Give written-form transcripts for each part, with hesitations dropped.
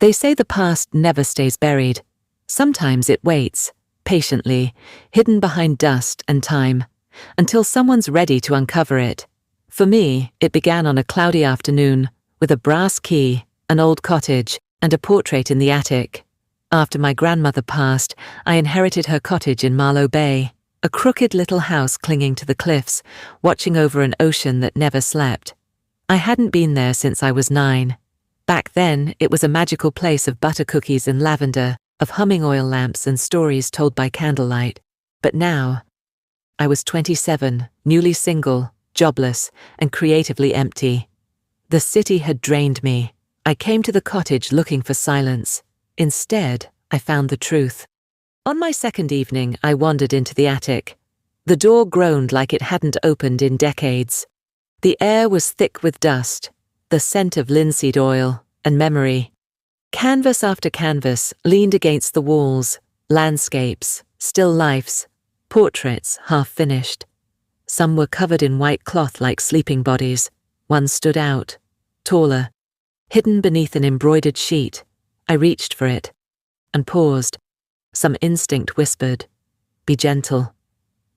They say the past never stays buried. Sometimes it waits, patiently, hidden behind dust and time, until someone's ready to uncover it. For me, it began on a cloudy afternoon, with a brass key, an old cottage, and a portrait in the attic. After my grandmother passed, I inherited her cottage in Marlow Bay, a crooked little house clinging to the cliffs, watching over an ocean that never slept. I hadn't been there since I was 9. Back then, it was a magical place of butter cookies and lavender, of humming oil lamps and stories told by candlelight. But now, I was 27, newly single, jobless, and creatively empty. The city had drained me. I came to the cottage looking for silence. Instead, I found the truth. On my second evening, I wandered into the attic. The door groaned like it hadn't opened in decades. The air was thick with dust, the scent of linseed oil, and memory. Canvas after canvas leaned against the walls, landscapes, still lifes, portraits half-finished. Some were covered in white cloth like sleeping bodies. One stood out, taller, hidden beneath an embroidered sheet. I reached for it, and paused. Some instinct whispered, "Be gentle."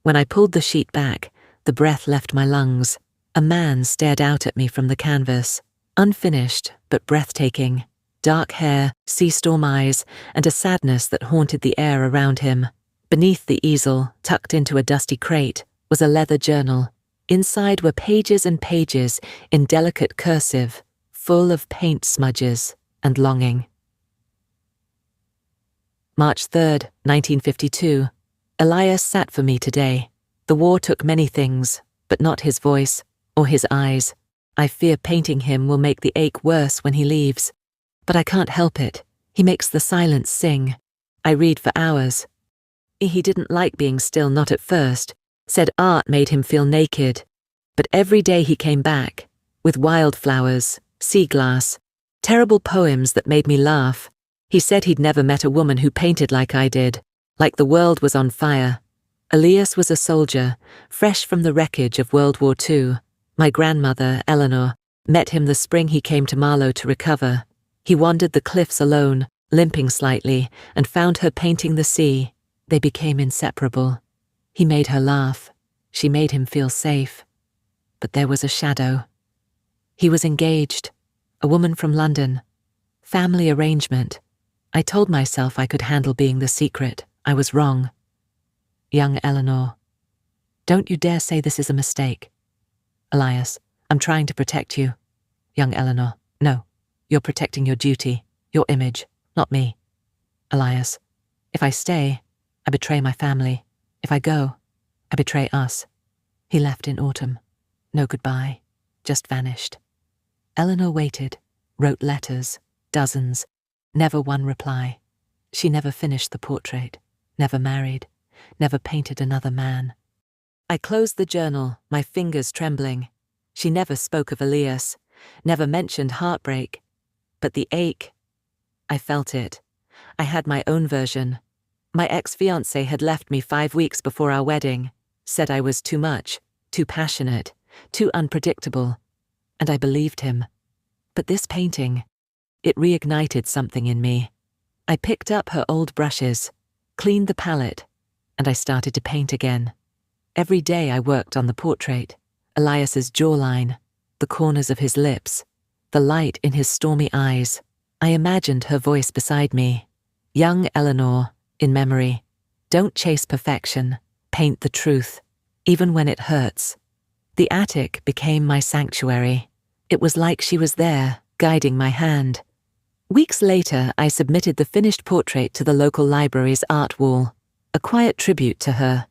When I pulled the sheet back, the breath left my lungs. A man stared out at me from the canvas, unfinished but breathtaking. Dark hair, sea-storm eyes, and a sadness that haunted the air around him. Beneath the easel, tucked into a dusty crate, was a leather journal. Inside were pages and pages in delicate cursive, full of paint smudges and longing. March 3rd, 1952. Elias sat for me today. The war took many things, but not his voice or his eyes. I fear painting him will make the ache worse when he leaves. But I can't help it. He makes the silence sing. I read for hours. He didn't like being still, not at first. Said art made him feel naked. But every day he came back, with wildflowers, sea glass, terrible poems that made me laugh. He said he'd never met a woman who painted like I did, like the world was on fire. Elias was a soldier, fresh from the wreckage of World War II. My grandmother, Eleanor, met him the spring he came to Marlow to recover. He wandered the cliffs alone, limping slightly, and found her painting the sea. They became inseparable. He made her laugh. She made him feel safe. But there was a shadow. He was engaged. A woman from London. Family arrangement. I told myself I could handle being the secret. I was wrong. Young Eleanor. Don't you dare say this is a mistake. Elias, I'm trying to protect you. Young Eleanor. No, you're protecting your duty, your image, not me. Elias, if I stay, I betray my family. If I go, I betray us. He left in autumn. No goodbye, just vanished. Eleanor waited, wrote letters, dozens, never one reply. She never finished the portrait, never married, never painted another man. I closed the journal, my fingers trembling. She never spoke of Elias, never mentioned heartbreak. But the ache, I felt it. I had my own version. My ex-fiancé had left me 5 weeks before our wedding, said I was too much, too passionate, too unpredictable, and I believed him. But this painting, it reignited something in me. I picked up her old brushes, cleaned the palette, and I started to paint again. Every day I worked on the portrait, Elias's jawline, the corners of his lips, the light in his stormy eyes. I imagined her voice beside me. Young Eleanor, in memory. Don't chase perfection, paint the truth, even when it hurts. The attic became my sanctuary. It was like she was there, guiding my hand. Weeks later, I submitted the finished portrait to the local library's art wall, a quiet tribute to her.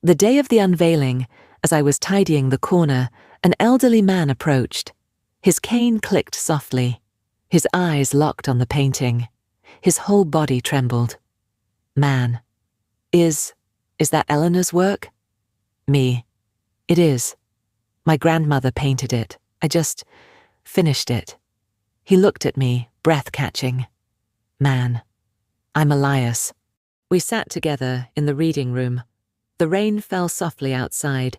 The day of the unveiling, as I was tidying the corner, an elderly man approached. His cane clicked softly. His eyes locked on the painting. His whole body trembled. Man. Is that Eleanor's work? Me. It is. My grandmother painted it. I just finished it. He looked at me, breath-catching. Man. I'm Elias. We sat together in the reading room. The rain fell softly outside.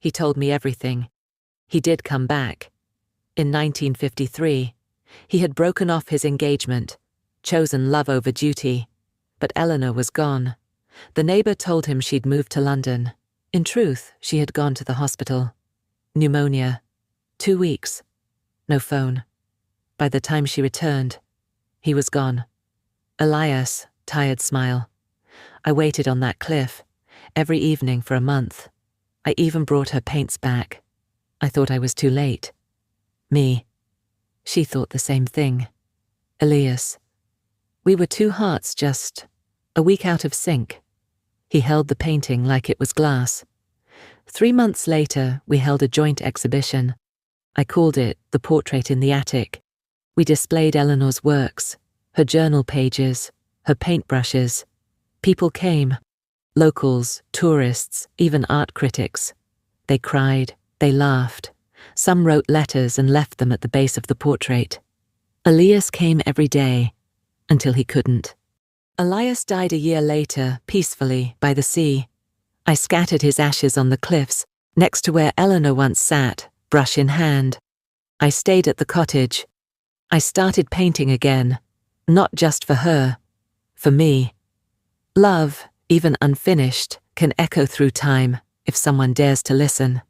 He told me everything. He did come back. In 1953, he had broken off his engagement, chosen love over duty. But Eleanor was gone. The neighbour told him she'd moved to London. In truth, she had gone to the hospital. Pneumonia. 2 weeks. No phone. By the time she returned, he was gone. Elias, tired smile. I waited on that cliff, every evening for a month. I even brought her paints back. I thought I was too late. Me. She thought the same thing. Elias. We were two hearts just a week out of sync. He held the painting like it was glass. 3 months later, we held a joint exhibition. I called it The Portrait in the Attic. We displayed Eleanor's works, her journal pages, her paintbrushes. People came. Locals, tourists, even art critics. They cried, they laughed. Some wrote letters and left them at the base of the portrait. Elias came every day, until he couldn't. Elias died a year later, peacefully, by the sea. I scattered his ashes on the cliffs, next to where Eleanor once sat, brush in hand. I stayed at the cottage. I started painting again, not just for her, for me. Love, even unfinished, can echo through time if someone dares to listen.